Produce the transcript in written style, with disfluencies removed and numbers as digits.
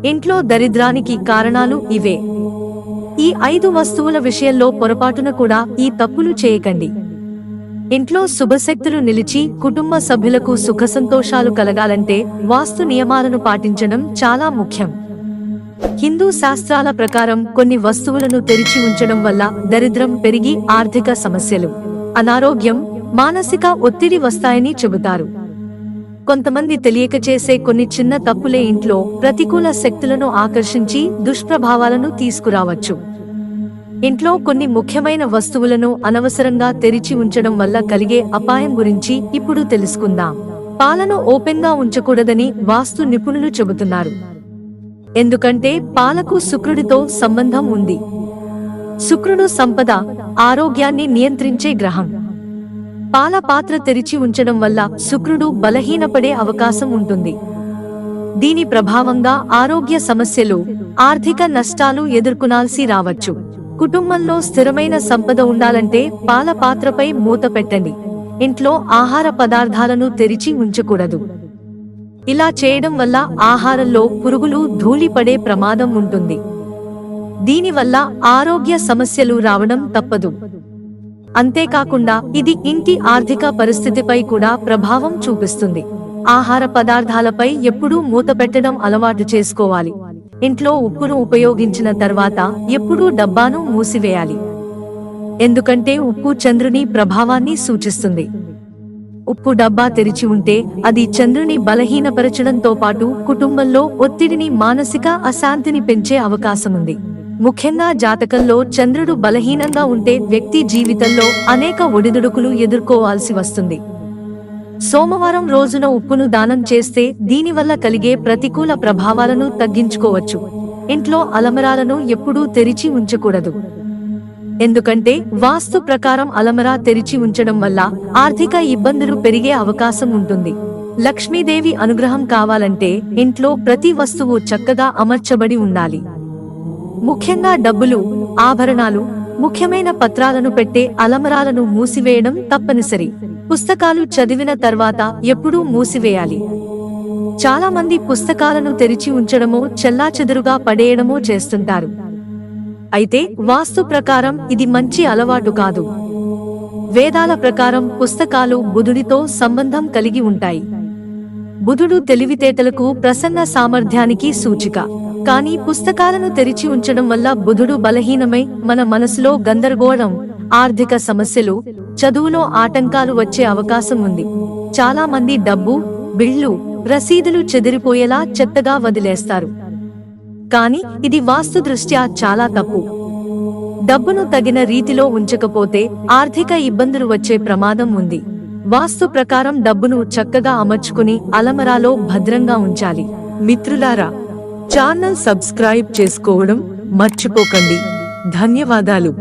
ఇంట్లో దరిద్రానికి కారణాలు ఇవే. ఈ 5 వస్తువుల విషయంలో పొరపాటున కూడా ఈ తప్పులు చేయకండి. ఇంట్లో శుభశక్తులు నిలిచి కుటుంబ సభ్యులకు సుఖసంతోషాలు కలగాలంటే వాస్తు నియమాలను పాటించడం చాలా ముఖ్యం. హిందూ శాస్త్రాల ప్రకారం కొన్ని వస్తువులను తెరిచి ఉంచడం వల్ల దరిద్రం పెరిగి ఆర్థిక సమస్యలు, అనారోగ్యం, మానసిక ఒత్తిడి వస్తాయని చెబుతారు. కొంతమంది తెలియక చేసే కొన్ని చిన్న తప్పులే ఇంట్లో ప్రతికూల శక్తులను ఆకర్షించి దుష్ప్రభావాలను తీసుకురావచ్చు. ఇంట్లో కొన్ని ముఖ్యమైన వస్తువులను అనవసరంగా తెరిచి ఉంచడం వల్ల కలిగే అపాయం గురించి ఇప్పుడు తెలుసుకుందాం. పాలను ఓపెన్గా ఉంచకూడదని వాస్తు నిపుణులు చెబుతున్నారు. ఎందుకంటే పాలకు శుక్రుడితో సంబంధం ఉంది. శుక్రుడు సంపద, ఆరోగ్యాన్ని నియంత్రించే గ్రహం. పాల పాత్ర తెరిచి ఉంచడం వల్ల శుక్రుడు బలహీనపడే అవకాశం ఉంటుంది. దీని ప్రభావంగా ఆరోగ్య సమస్యలు, ఆర్థిక నష్టాలు ఎదుర్కొనాల్సి రావచ్చు. కుటుంబంలో స్థిరమైన సంపద ఉండాలంటే పాల పాత్రపై మూత పెట్టండి. ఇంట్లో ఆహార పదార్థాలను తెరిచి ఉంచకూడదు. ఇలా చేయడం వల్ల ఆహారంలో పురుగులు, ధూళి పడే ప్రమాదం ఉంటుంది. దీనివల్ల ఆరోగ్య సమస్యలు రావడం తప్పదు. అంతేకాకుండా ఇది ఇంటి ఆర్థిక పరిస్థితిపై కూడా ప్రభావం చూపిస్తుంది. ఆహార పదార్థాలపై ఎప్పుడూ మూత పెట్టడం అలవాటు చేసుకోవాలి. ఇంట్లో ఉప్పును ఉపయోగించిన తర్వాత ఎప్పుడూ డబ్బాను మూసివేయాలి. ఎందుకంటే ఉప్పు చంద్రుని ప్రభావాన్ని సూచిస్తుంది. ఉప్పు డబ్బా తెరిచి ఉంటే అది చంద్రుని బలహీనపరచడంతో పాటు కుటుంబంలో ఒత్తిడిని, మానసిక అశాంతిని పెంచే అవకాశముంది. ముఖ్యంగా జాతకంలో చంద్రుడు బలహీనంగా ఉంటే వ్యక్తి జీవితంలో అనేక ఒడిదుడుకులు ఎదుర్కోవాల్సి వస్తుంది. సోమవారం రోజున ఉప్పును దానం చేస్తే దీనివల్ల కలిగే ప్రతికూల ప్రభావాలను తగ్గించుకోవచ్చు. ఇంట్లో అలమరాలను ఎప్పుడూ తెరిచి ఉంచకూడదు. ఎందుకంటే వాస్తు ప్రకారం అలమరా తెరిచి ఉంచడం వల్ల ఆర్థిక ఇబ్బందులు పెరిగే అవకాశం ఉంటుంది. లక్ష్మీదేవి అనుగ్రహం కావాలంటే ఇంట్లో ప్రతి వస్తువు చక్కగా అమర్చబడి ఉండాలి. ముఖ్యంగా డబ్బులు, ఆభరణాలు, ముఖ్యమైన పత్రాలను పెట్టే అలమరాలను మూసివేయడం తప్పనిసరి. పుస్తకాలు చదివిన తర్వాత ఎప్పుడూ మూసివేయాలి. చాలా మంది పుస్తకాలను తెరిచి ఉంచడమో చెల్లాచెదురుగా పడేయడమో చేస్తుంటారు. అయితే వాస్తు ప్రకారం ఇది మంచి అలవాటు కాదు. వేదాల ప్రకారం పుస్తకాలు బుధుడితో సంబంధం కలిగి ఉంటాయి. బుధుడు తెలివితేటలకు, ప్రసన్న సామర్థ్యానికి సూచిక. కానీ పుస్తకాలను తెరిచి ఉంచడం వల్ల బుధుడు బలహీనమై మన మనసులో గందరగోళం, ఆర్థిక సమస్యలు, చదువులో ఆటంకాలు వచ్చే అవకాశం ఉంది. చాలా మంది డబ్బు, బిళ్లు, రసీదులు చెదిరిపోయేలా చెత్తగా వదిలేస్తారు. కానీ ఇది వాస్తు దృష్ట్యా చాలా తప్పు. డబ్బును తగిన రీతిలో ఉంచకపోతే ఆర్థిక ఇబ్బందులు వచ్చే ప్రమాదం ఉంది. వాస్తు ప్రకారం డబ్బును చక్కగా అమర్చుకుని అలమరాలో భద్రంగా ఉంచాలి. మిత్రులారా, ఛానల్ సబ్స్క్రైబ్ చేసుకోవడం మర్చిపోకండి. ధన్యవాదాలు.